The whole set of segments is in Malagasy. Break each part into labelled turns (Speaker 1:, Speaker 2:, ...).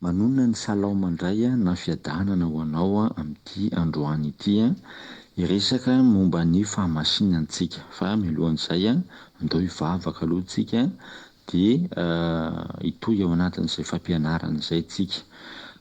Speaker 1: Manonona ny salaoma indray a na fiadanana ho anao a amin'ity androany ity a iresaka momba ny fahamasinantsika fa mialohan'izay a andao hivavaka aloha tsika de hitohy ao anatin'izay fampianarana izay tsika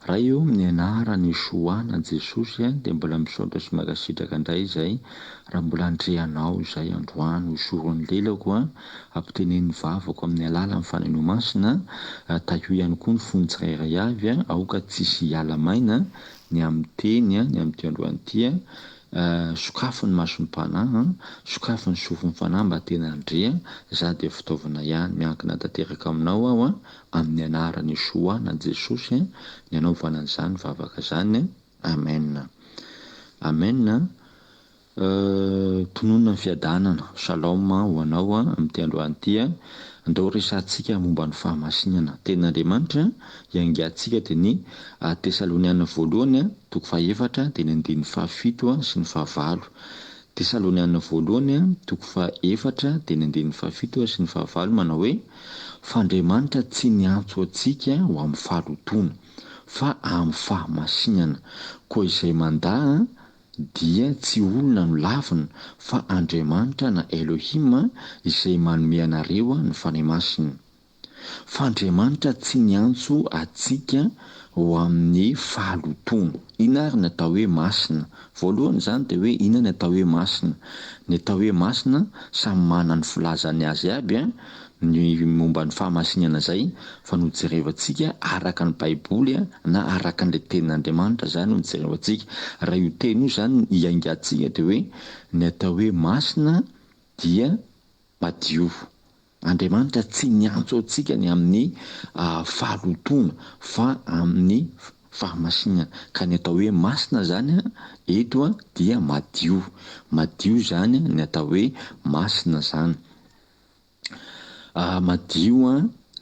Speaker 1: raha eo amin'ny anarany Soana Jesosy a de mbola misaotra sy makasitraka indray izay raha mbola andreanao izay androany ho soron'ny lelako a ampitenen'ny vavako amin'ny alalan'ny faneno masina tahio ihany koa ny fony tsirairay avy a aoka tsisy hiala maina ny amin'ny teny a ny amin'ity androany ity a sokafo ny mason'ny mpanahy sokafo ny sofin'ny fanahy mba tena andrea za de fitaovana ihany miankina tanteraka aminao aho a amin'ny anarany Soana Jesosy ny anaovana an'izany vavaka zany amen amen tononona ny fiadanana shalom ho anao a amin'ity androany ity a andao resantsika momba ny fahamasinana ten'Andriamanitra iangatsika de ny Tesaloniana voalohany toko faha-efatra de ny andininy faha-fito sy ny faha-valo Tesaloniana voalohany toko faha-efatra de ny andininy faha-fito sy ny faha-valo manao hoe fa Andriamanitra tsy niantso antsika ho amin'ny faharotona fa amin'ny fahamasinana koa izay mandà dia tsy olona no lavina fa Andriamanitra na Elohim izay manome anareo ny fanahy masina fa Andriamanitra tsy niantso atsika ho amin'ny fahalotona. Ina ary ny atao hoe masina? Voalohany zany de hoe ina ny atao hoe masina? Ny atao hoe masina samy manana ny filazany azy aby ny momba ny fahamasinana zay fa no jerevantsika araka ny Baiboly na araka an'ilay tenin'Andriamanitra zany no jerevantsika. Raha io teny io zany iangatsika de hoe ny atao hoe masina dia madio. Andriamanitra tsy niantso antsika ny amin'ny fahalotona fa amin'ny fahamasinana ka ny atao hoe masina zany eto dia madio zany ny atao hoe masina zany. Madio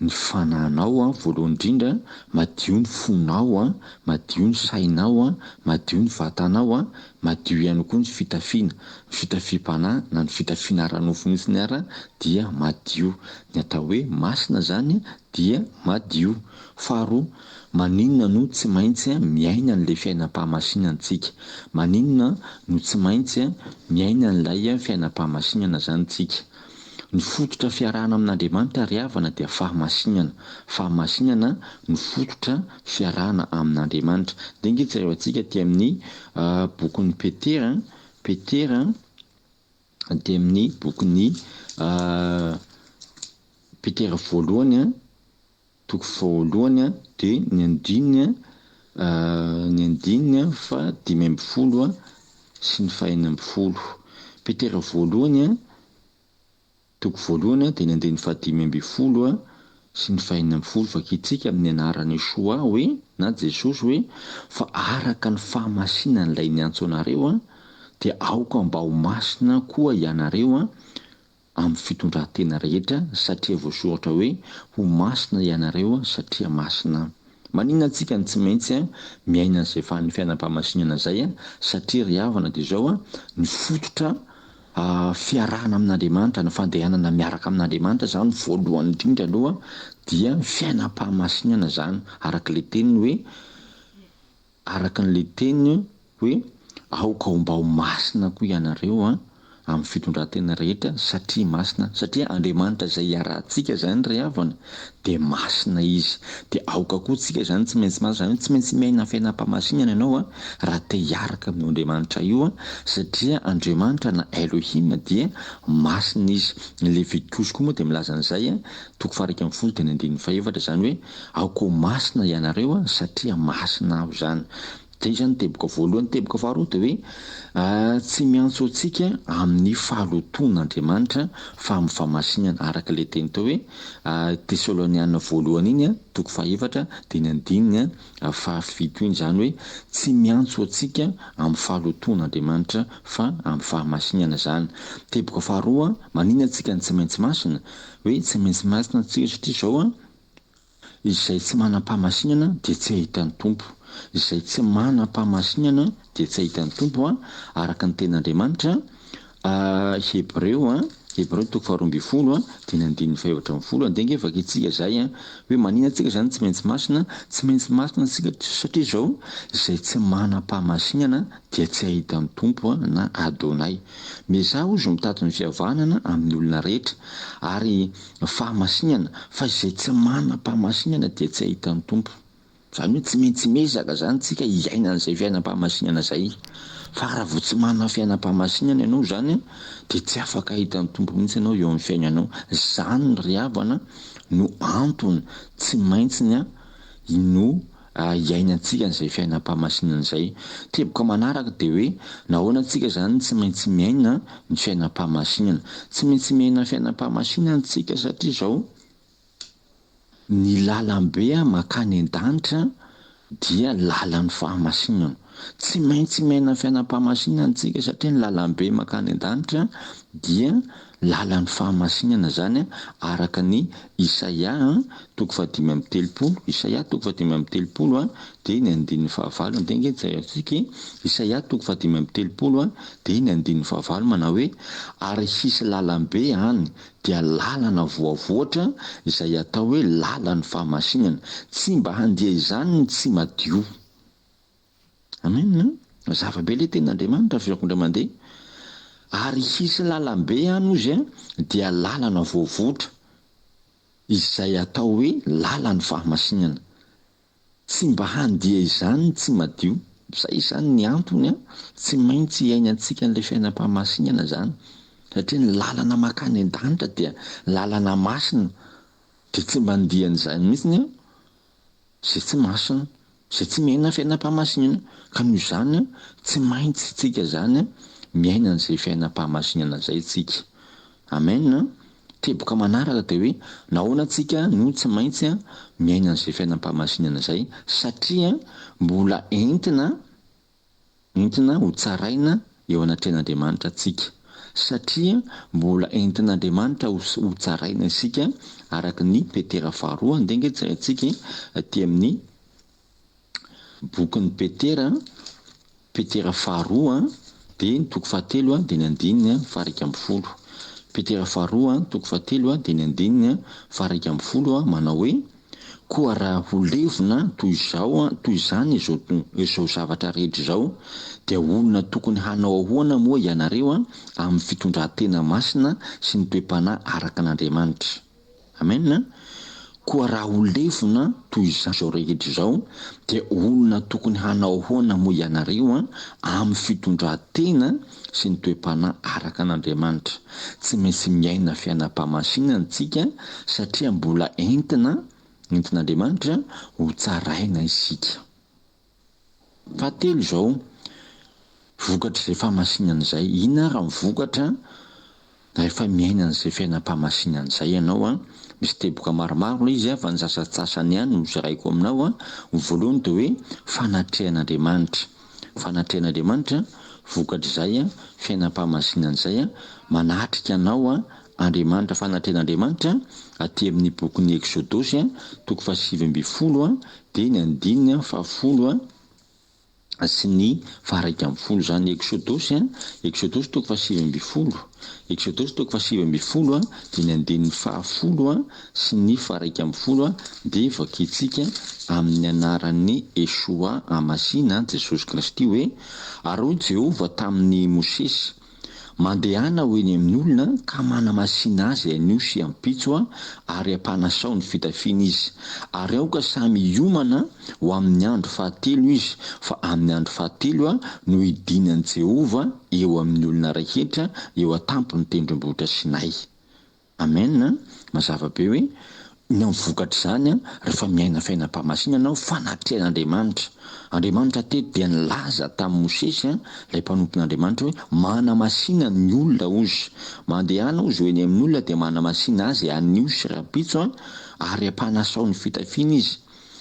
Speaker 1: ny fanahinao voalohany indrindra, madio ny fonao madio ny sainao madio ny vatanao madio ihany koa ny fitafiam-panahy na ny fitafiana ara-nofo mihitsiny ara dia madio. Ny atao hoe masina zany dia madio. Faharoa, maninona no tsy maintsy miaina an'ilay fiainam-pahamasinantsika? Maninona no tsy maintsy miaina an'ilay fiainam-pahamasinana zany tsika? Ny fototra fiarahana amin'Andriamanitra ry havana dia fahamasinana ny fototra fiarahana amin'Andriamanitra. De ingy jerevantsika ty amin'ny bokin'ny Petera de amin'ny bokin'ny Petera voalohany toko voalohany de ny andininy fa 5 sy ny faha 4. Petera voalohany toko voalohany de ny andininy fa 5 sy ny faha 4 vakitsika amin'ny anarany Soa hoe na Jesosy hoe fa araka ny fahamasinana ilay niantso anareo dia aoka mba ho masina koa ianareo amin'ny fitondran-tena rehetra satria voasoratra hoe ho masina ianareo satria masina. Maninona antsika ny tsy maintsy miaina an'izay fiainam-pahamasinana zay satria ry havana de zao ny fototra fiarahana amin'Andriamanitra, ny fandehanana miaraka amin'Andriamanitra zany voalohany indrindra aloha dia fiainam-pahamasinana zany araka le teniny hoe araka an'le teniny hoe aoka mba ho masina koa ianareo amin'ny fitondran-tena rehetra satria masina, satria Andriamanitra zay iarahantsika zany ry havana de masina izy. De aoka koa tsika zany tsy maintsy masina zany tsy maintsy miaina fiainam-pahamasinana ianao raha te hiaraka amin'io Andriamanitra io satria Andriamanitra na Elohim dia masina izy. Ny Levitikosy koa moa de milaza an'izay toko faha 1 de ny andininy faha 4 zany hoe aoka ho masina ianareo satria masina aho zany. de izany teboka voalohany. Teboka faharoa de hoe tsy miantso antsika amin'ny fahaloton'Andriamanitra fa amin'ny fahamasinana, araka le teny tao hoe Tesaloniana voalohany iny toko fahaefatra de ny andininy fahafito iny, zany hoe tsy miantso antsika amin'ny fahaloton'Andriamanitra fa amin'ny fahamasinana zany. Teboka faharoa, maninona antsika ny tsy maintsy masina, hoe tsy maintsy masina antsika satria zao izay tsy manam-pahamasinana de tsy ahitan'ny tompo. Izay tsy manam-pahamasinana de tsy ahitan'ny tompo araka ny ten'Andriamanitra. Hebreo toko faharoa amby folo de ny andininy fahaefatra amby folo andengevaka itsika zay hoe maninona antsika zany tsy maintsy masina. Tsy maintsy masina antsika satria zao izay tsy manam-pahamasinana dia tsy ahitan'ny tompo na Adonay. Meza ozy mitady ny fihavanana amin'ny olona rehetra ary fahamasinana, fa izay tsy manam-pahamasinana dia tsy ahitan'ny tompo. Zany hoe tsy maintsy mezaka zany tsika iaina an'izay fiainam-pahamasinana zay. Fa raha vao tsy manana fiainam-pahamasinana ianao zany de tsy afaka ahitan'ny tompo mihitsy ianao eo amin'ny fiainanao. Zany ry havana no antony tsy maintsiny no iainantsika an'izay fiainam-pahamasinana zay. Teboka manaraka de hoe nahoana antsika zany tsy maintsy miaina ny fiainam-pahamasinana. Tsy maintsy miaina fiainam-pahamasinana antsika satria zao ny lalambe makany an-danitra dia lalan'ny fahamasinana. Tsy maintsy miaina fiainam-pahamasinana antsika satria ny lalambe makany an-danitra dia lalan'ny fahamasinana zany araka ny Isaia toko fahadimy amby telopolo. Isaia toko fahadimy amby telopolo de ny andininy fahavalo antsika. Isaia toko fahadimy amby telopolo de ny andininy fahavalo manao hoe ary hisy lalambe any dia lalana voavoatra izay atao hoe lalan'ny fahamasinana, tsy mba handeha izany ny tsy madio. Amen. Zavabe le ten'Andriamanitra firakondra mandeha. Ary hisy lalambe any ozy dia lalana voavoatra izay atao hoe lalan'ny fahamasinana, tsy mba handeha izany ny tsy madio. Zay zany ny antony tsy maintsy iainantsika an'ilay fiainam-pahamasinana zany, satria ny lalana makany an-danitra dia lalana masina de tsy mba andihan'izany mihitsiny zay tsy masina, zay tsy miaina fiainam-pahamasinana. Ka noho izany tsy maintsy tsika zany miaina an'izay fiainam-pahamasinana zay tsika. Amen. Teboka manaraka de hoe nahoana antsika no tsy maintsy miaina an'izay fiainam-pahamasinana zay, satria mbola entina ho tsaraina eo anatrehan'Andriamanitra atsika. Satria mbola entin'Andriamanitra ho tsaraina isika araka ny Petera faharoa antsika aty amin'ny bokin'ny Petera faharoa de ny toko fahatelo de ny andininy faharaiky amby folo. Petera faharoa toko fahatelo de ny andininy faharaiky amby folo manao hoe koa raha ho levona toy izany izao zavatra rehetra izao dia olona tokony hanao ahoana moa ianareo amin'ny fitondran-tena masina sy ny toe-panahy araka an'Andriamanitra. Amen. Koa raha ho levona toy izany izao rehetra izao dia olona tokony hanao ahoana moa ianareo amin'ny fitondran-tena sy ny toe-panahy araka an'Andriamanitra. Tsy maintsy miaina fiainam-pahamasinana antsika satria mbola entin'Andriamanitra ho tsaraina isika. Fahatelo izao, vokatra izay fahamasinana izay. Inona raha mivokatra rehefa miaina an'izay fiainam-pahamasinana izay ianao misy teboka maromaro izy fa ny sasatsasany ihany no zaraiko aminao. Voalohany de hoe fanatrehan'Andriamanitra. Fanatrehan'Andriamanitra vokatra izay fiainam-pahamasinana izay manatrika anao Andriamanitra. Fanatrehan'Andriamanitra aty amin'ny bokin'ny Exodosy toko fahasivy amby folo de ny andininy fahafolo sy ny faharaiky amby folo zany. Exodosy toko fahasivy amby folo. Exodosy toko fahasivy amby folo de ny andininy fahafolo sy ny faharaiky amby folo de vakitsika amin'ny anaran'ny Esoa Amasina Jesosy Kristy hoe ary hoy Jehova tamin'ny Mosesy mandehana ho eny amin'ny olona ka manamasina azy anio sy ampitso ary ampanasao ny fitafiana izy ary aoka samy hiomana ho amin'ny andro fahatelo izy fa amin'ny andro fahatelo no idinan'i Jehova eo amin'ny olona rehetra eo an-tampony tendrombohitra Sinay. Amen. Mazava be hoe Inao mivokatra zany rehefa miaina fiainam-pamasinana anao fanatrehan'Andriamanitra. Andriamanitra teto dia nilaza tamin'ny Mosesy ilay mpanompon'Andriamanitra hoe mana-masina ny olona ozy. Mandeha any ozy hoeny amin'ny olona dia mana-masina azy anio sy rapitso ary ampanasao ny fitafiana izy.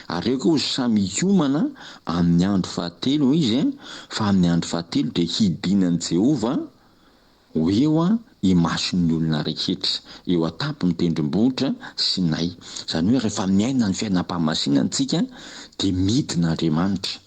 Speaker 1: Ary eo koa ozy samy hiomana amin'ny andro fahatelo izy fa amin'ny andro fahatelo dia hidinan'i Jehova ho eo imason'ny olona rehetra eo atampy ny tendrombohitra Sinay. Zany hoe rehefa miaina ny fiainam-pamasinana antsika dia midina Andriamanitra.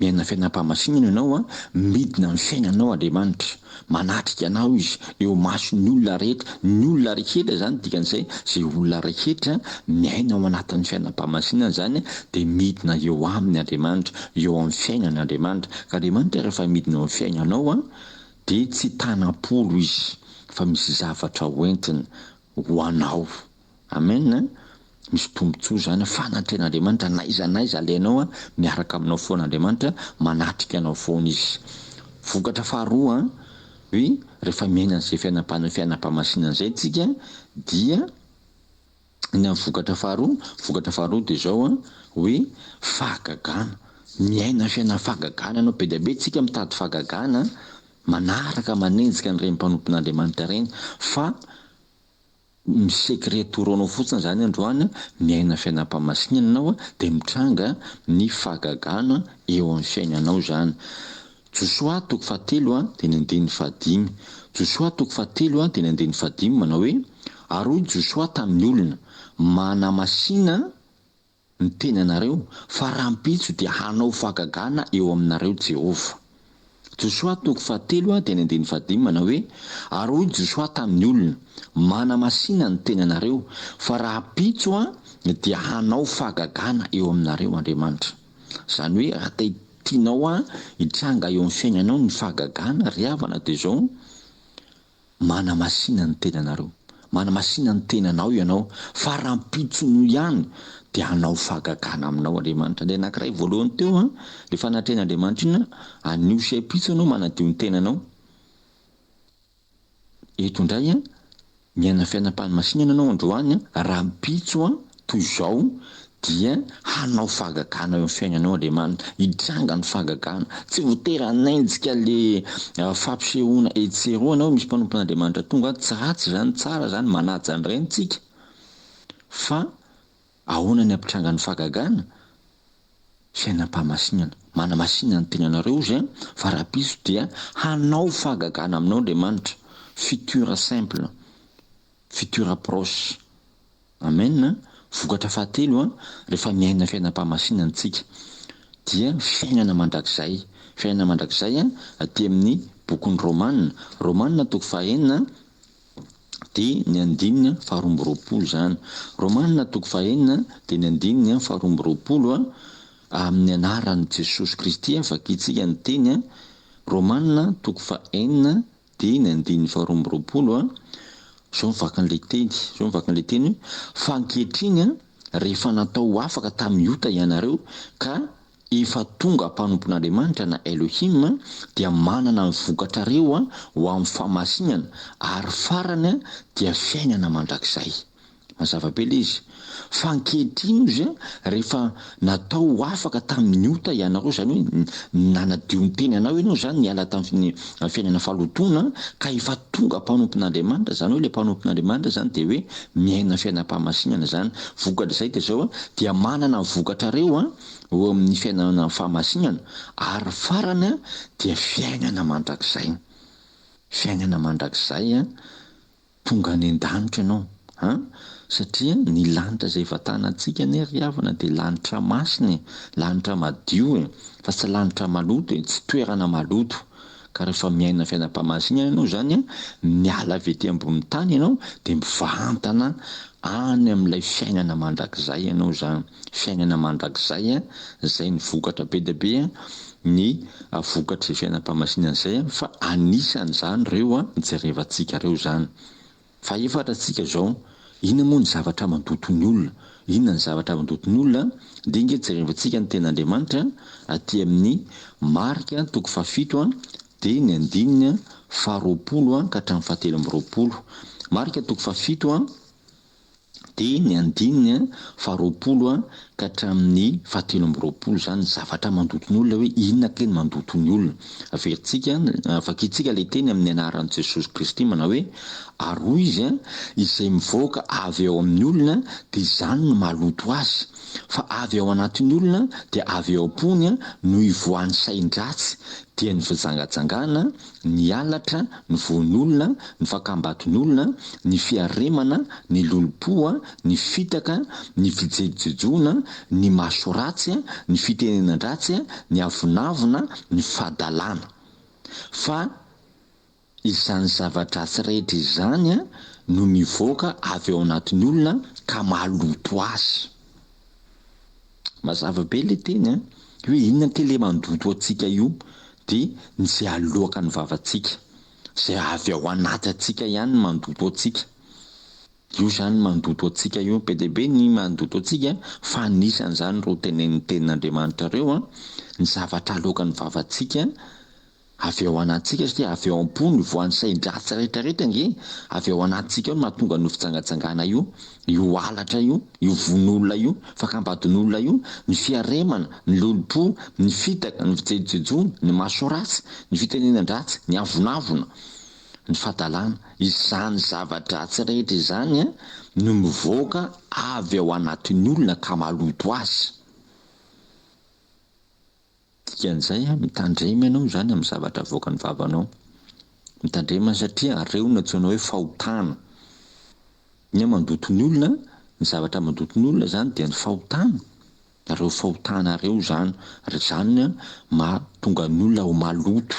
Speaker 1: Miaina fiainam-pamasinana ianao midina ny fiainanao Andriamanitra. Manatrika anao izy eo mason'ny olona rehetra. Ny olona rehetra zany dikan'izay zay olona rehetra miaina ao anatin'ny fiainam-pamasinana zany dia midina eo amin'ny Andriamanitra, eo amin'ny fiainany Andriamanitra. Ka Andriamanitra rehefa midina eo amin'ny fiainanao dia tsy tanam-polo izy fa misy zavatra hoentiny ho anao. Amen. Misy tombontsoa zany fanatrehan'Andriamanitra naiza alainao miaraka aminao foan'Andriamanitra manatrika anao foana izy. Vokatra faharoa hoe rehefa miaina an'izay fiainam-pamasinana izay tsika dia ny vokatra faharoa dia zao hoe fahagagana. Miaina fiainam-fahagagana anao be dia be tsika mitady fahagagana manaraka manenjika ny rem-panompon'Andriamanitra reny fa misekretoroanao fotsiny zany androany miaina fiainam-pamasinana anao dia mitranga ny fahagagana eo amin'ny fiainanao zany. Josoa toko fahatelo dia ny andininy fahadimy. Josoa toko fahatelo dia ny andininy fahadimy manao hoe ary hoy Josoa tamin'ny olona mana-masina ny tenanareo fa rahampitso dia hanao fahagagana eo aminareo Jehova. Josoa toko fahatelo dia ny andininy fahadimy manao hoe ary hoy Josoa tamin'ny olona mana-masina ny tenanareo fa rahampitso dia hanao fahagagana eo aminareo Andriamanitra. Zany hoe raha tianao hitranga eo amin'ny fiainanao ny fahagagana ry havana dia zao mana-masina ny tenanareo, mana-masina ny tenanao ianao fa rahampitsonao ihany dia hanao fahagagana aminao Andriamanitra. Ilay anankiray voalohany teo ilay fanatrehan'Andriamanitra iny anio sy ampitso anao manadio ny tenanao. Eto indray miaina fiainam-pamasinana anao androany rahampitso toy izao dia hanao fahagagana eo amin'ny fiainanao Andriamanitra. Hitranga ny fahagagana, tsy voatery hanenjika le fampisehoana etseroa misy mpanompon'Andriamanitra tonga tsy ratsy zany, tsara zany manaja an'ireny tsika fa ahoana ny ampitranga ny fahagagana? Fiainam-pamasinana. Mana-masinana ny tenanareo izy fa rahampitso dia hanao fahagagana aminao Andriamanitra. Futur simple, futur proche. Amen. Vokatra fahatelo rehefa miaina fiainam-pamasinana antsika dia fiainana mandrakizay. Fiainana mandrakizay aty amin'ny bokin'ny Romanina toko fahaenina dia ny andininy faharoa amby roapolo zany. Romanina toko fahaenina dia ny andininy faharoa amby roapolo amin'ny anaran'i Jesosy Kristy vakiantsika ny teny. Romanina toko fahaenina dia ny andininy faharoa amby roapolo zao mivakan'ilay teny fa ankehitriny rehefa natao afaka tamin'ny ota ianareo ka efa tonga mpanompon'Andriamanitra na Elohim dia manana ny vokatrareo ho amin'ny famasinana ary farany dia fiainana mandrakizay. Mazava be ilay izy. Fa ankehitriny izy rehefa natao afaka tamin'ny ota ianareo, zany hoe nanadio ny tenanao ianao zany niala tamin'ny fiainana fahalotona ka efa tonga mpanompon'Andriamanitra, zany hoe ilay mpanompon'Andriamanitra zany dia hoe miaina fiainam-pamasinana zany. Vokatra izay dia zao dia manana vokatrareo eo amin'ny fiainana fahamasinana ary farany dia fiainana mandrakizay. Fiainana mandrakizay tonga any an-danitra ianao satria ny lanitra izay vatanantsika anie ry havana dia lanitra masina, lanitra madio fa tsy lanitra maloto, tsy toerana maloto. Ka rehefa miaina fiainam-pamasinana ianao zany miala avy ety ambony tany ianao dia mivantana any amin'ilay fiainana mandrakizay ianao zany. Fiainana mandrakizay izay ny vokatra be dia be ny vokatra izay fiainam-pamasinana izay fa anisan'izany ireo jerevantsika ireo zany. Fa efatra tsika zao, inona moa ny zavatra mandoto ny olona? Inona ny zavatra mandoto ny olona? Dia inge jerevantsika ny ten'Andriamanitra aty amin'ny Marika toko fahafito dia ny andininy faharoapolo ka hatramin'ny fahatelo amby roapolo. Marika toko fahafito de ny andininy faharoapolo ka hatramin'ny fahatelo amby roapolo zany zavatra mandoto ny olona hoe inona teny mandoto ny olona. Vakitsika le teny amin'ny anaran'i Jesosy Kristy manao hoe aroa izy izay mivoaka avy eo amin'ny olona de izany no maloto azy, fa avy ao anatin'ny olona de avy eo am-pony no ivoan'ny sain-dratsy dia ny fijangajangana, ny alatra, ny voan'olona, ny fakambaton'olona, ny fiaremana, ny lolopoa, ny fitaka, ny fijejojoana, ny masoratsy, ny fitenenan-dratsy, ny avonavona, ny fadalàna. Fa izany zavatra-dratsy rehetra izany no mivoaka avy ao anatin'ny olona ka maloto azy. Mazava be le teny hoe inona tele mandoto atsika io de zay alohaka ny vavantsika, zay avy ao anaty atsika ihany mandoto atsika. Io zany mandoto atsika io, be dia be ny mandoto atsika fa anisan'izany ro tenen'ny tenin'Andriamanitra reo ny zavatra alohaka ny vavantsika avy ao anatsika satria avy ao am-pony voan'ny sain-dratsy rehetrarehetra nge avy ao anatsika ao no mahatonga no fijangajangana io alatra io von'olona io, fakambadon'olona io, ny fiaremana, ny lolopo, ny fitaka, ny fijejojoana, ny masoratsy, ny fitenenan-dratsy, ny avonavona, ny fadalàna. Izany zavatra-dratsy rehetra izany no mivoaka avy ao anatin'ny olona ka maloto azy. Dikan'izay mitandrema ianao zany amin'ny zavatra voaka ny vavanao, mitandrema satria reo no antsoina hoe fahotana. Ny mandoto ny olona, ny zavatra mandoto ny olona zany dia ny fahotana, reo fahotana reo zany mahatonga ny olona ho maloto,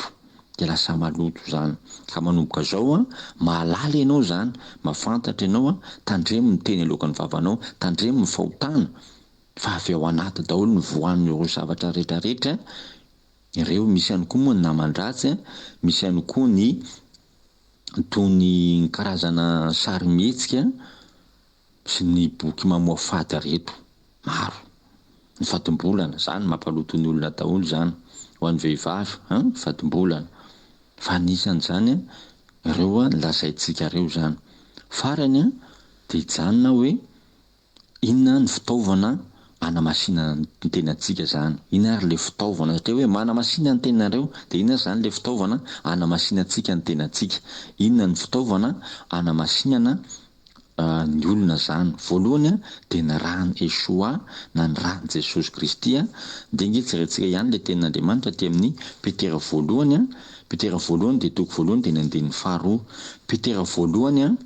Speaker 1: de lasa maloto zany. Ka manomboka zao mahalala ianao zany, mahafantatra ianao tandremo ny teny aloaka ny vavanao, tandremo ny fahotana fa avy ao anaty daholo ny voan'ireo zavatra rehetrarehetra. Ireo misy ihany koa moa ny naman-dratsy, misy ihany koa ny toy ny karazana sarimihetsika sy ny boky mamoa fady reto maro. Ny fatimbolana zany mampaloto ny olona daholo zany, ho an'ny vehivavy fatimbolana, fa anisan'izany ireo lazaintsika reo zany. Farany de hijanona hoe inona ny fitaovana anamasina ny tenantsika zany, inona ary le fitaovana satria hoe manamasina ny tenanareo de inona zany le fitaovana anamasinantsika ny tenantsika, inona ny fitaovana anamasinana ny olona zany. Voalohany de ny rany Esoa na ny rany Jesosy Kristy de nge jerentsika ihany le tenin'Andriamanitra ty amin'ny Petera voalohany de toko voalohany de ny andininy faharoa. Petera voalohany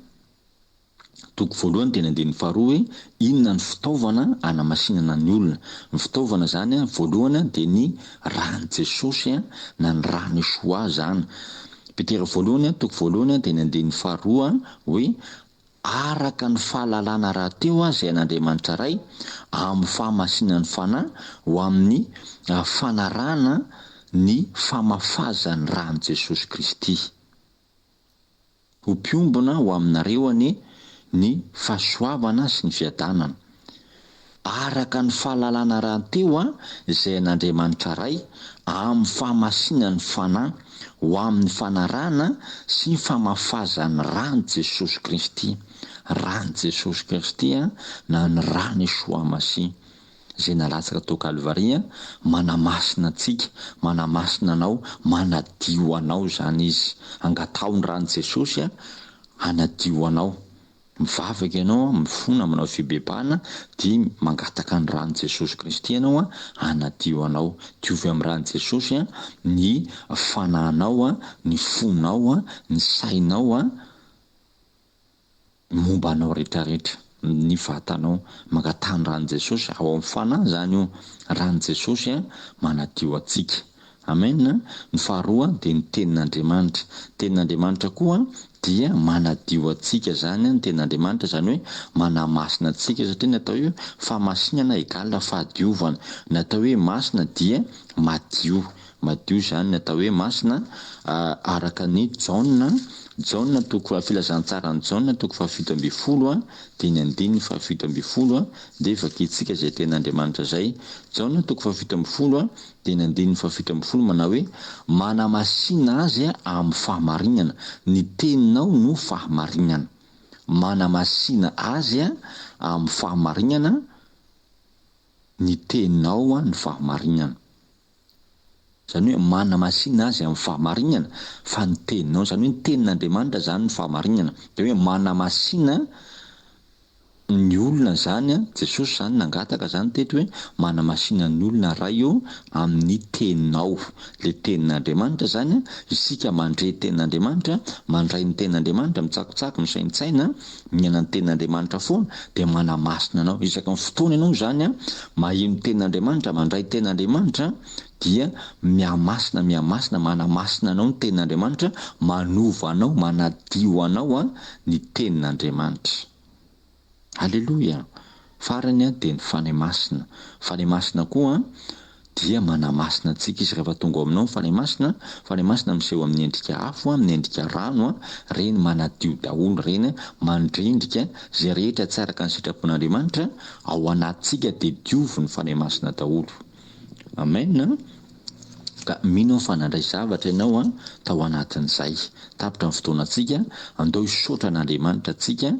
Speaker 1: toko voalohany de ny andininy faharoa hoe inona ny fitaovana anamasinana ny olona. Ny fitaovana zany voalohany de ny rany Jesosy na ny rany Esoa zany. Petera voalohany toko voalohany de ny andininy faharoa hoe araka ny fahalalana rahateo zay an'Andriamanitra ray amin'ny fahamasinan'ny fanahy ho amin'ny fanarahana ny famafazan'ny rany Jesosy Kristy, ho piombona ho aminareo ny fahasoavana sy ny fiadanana. Araka ny fahalalana rahateo zay an'Andriamanitra ray amin'ny fahamasinan'ny fanahy ho amin'ny fanarahana sy ny famafazan'ny rany Jesosy Kristy. Rany Jesosy Kristy na ny rany Esoa Masihy zay nalatsaka tao Kalvaria manamasina antsika, manamasina anao, manadio anao zany izy. Angatao ny rany Jesosy hanadio anao. Mivavaka ianao mifona manao fibebahana de mangataka ny rany Jesosy Kristy ianao hanadio anao. Diovy amin'ny rany Jesosy ny fanahinao, ny fonao, ny sainao, momba anao rehetrarehetra, ny vatanao. Mangatany rany Jesosy ao amin'ny fanahy zany io, rany Jesosy manadio atsika. Amen. Ny faharoa de ny tenin'Andriamanitra. Tenin'Andriamanitra koa dia manadio atsika zany, ny tenin'Andriamanitra zany hoe manamasina atsika satria natao hoe fahamasinana égale fahadiovana. Natao hoe masina dia madio zany natao hoe masina araka ny Jaona toko filazantsara ny Jaona toko 7:10 de ny andininy 7:10 de vakitsika zay tenin'Andriamanitra zay. Jaona toko 7:10 de ny andininy 7:10 manao hoe manamasina azy amin'ny fahamarinana, ny teninao no fahamarinana. manamasina azy amin'ny fahamarinana ny teninao ny fahamarinana. Zany hoe manamasina azy amin'ny fahamarinana fa ny teninao, zany hoe ny tenin'Andriamanitra zany ny fahamarinana. De hoe manamasina ny olona zany Jesosy zany nangataka zany teto hoe manamasina ny olona raha io amin'ny teninao. Le tenin'Andriamanitra zany isika mandre tenin'Andriamanitra, mandray ny tenin'Andriamanitra, mitsakitsaky, misaintsaina, miaina ny tenin'Andriamanitra foana de manamasina anao. Isaka ny fotoana ianao zany maheno tenin'Andriamanitra, mandray tenin'Andriamanitra dia miamasina manamasina anao ny tenin'Andriamanitra, manova anao, manadio anao ny tenin'Andriamanitra. Alleloia. Farany de ny fanahy masina. Fanahy masina koa dia manamasina antsika izy rehefa tonga ao aminao. Fanahy masina miseho amin'ny endrika afo, amin'ny endrika rano reny manadio daholo, reny mandrendrika zay rehetra tsy araka ny sitrapon'Andriamanitra ao anatintsika de diovo ny fanahy masina daholo. Amen. Ka mino fa nandray zavatra ianao tao anatin'izay. Tapitra ny fotoanantsika, andao hisaotra an'Andriamanitra antsika,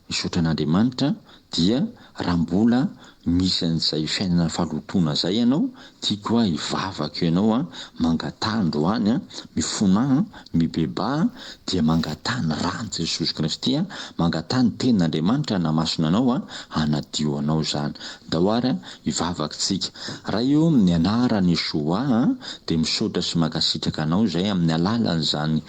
Speaker 1: hisaotra an'Andriamanitra dia raha mbola misy an'izay fiainana fahalotoana zay ianao, tiako hivavaka ianao mangatà androany mifona mibeba dia mangatà ny rano Jesosy Kristy mangatà ny tenin'Andriamanitra namasina anao hanadio anao zany. Dao ary hivavaka tsika. Raha io ny anarany Yesoa de misaotra sy mankasitraka anao zay amin'ny alalan'izany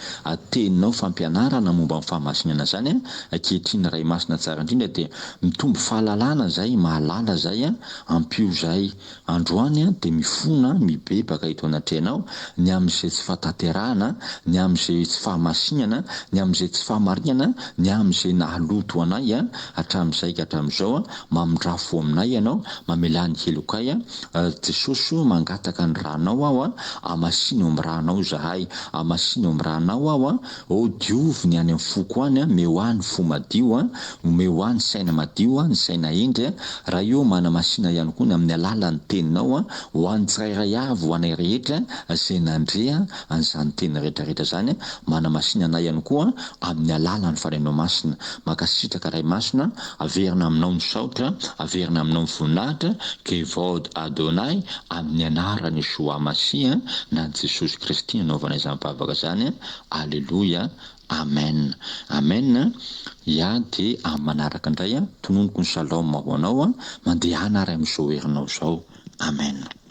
Speaker 1: teninao fampianarana momba ny fahamasinana zany ankehitriny ray masina tsara indrindra de mitombo fahalalana zay, mahalala zay ampio zay. Androany de mifona mibebaka eto anatrehanao ny am'izay tsy fahatanterahana, ny am'izay tsy fahamasinana, ny am'izay tsy fahamarinana, ny am'izay nahaloto anay hatramin'izay ka hatramin'izao mamindrafo aminay ianao, mamelany helokay Jesosy mangataka ny ranao aho amasino amin'ny ranao zahay, amasino amin'ny ranao aho diovy ny any amin'ny foko any meo any fo madio meo any saina madio ny saina endry raha io manamasina ihany koa ny amin'ny alalan'ny teninao ho an'ny tsirairay avy ho anay rehetra zay nandrea an'izany teny rehetrarehetra zany manamasina anay ihany koa amin'ny alalan'ny fanainao masina. Makasitraka ray masina, averina aminao ny saotra, averina aminao ny voninahitra, kevod Adonai amin'ny anarany Yeshua Masia na Jesosy Kristy anaovanay izany bavaka zany. Alleluia. Amen. Amen. Ya de manaraka indray tononoko ny shalom ho anao mandehana ary amin'izao herinao zao. Amen.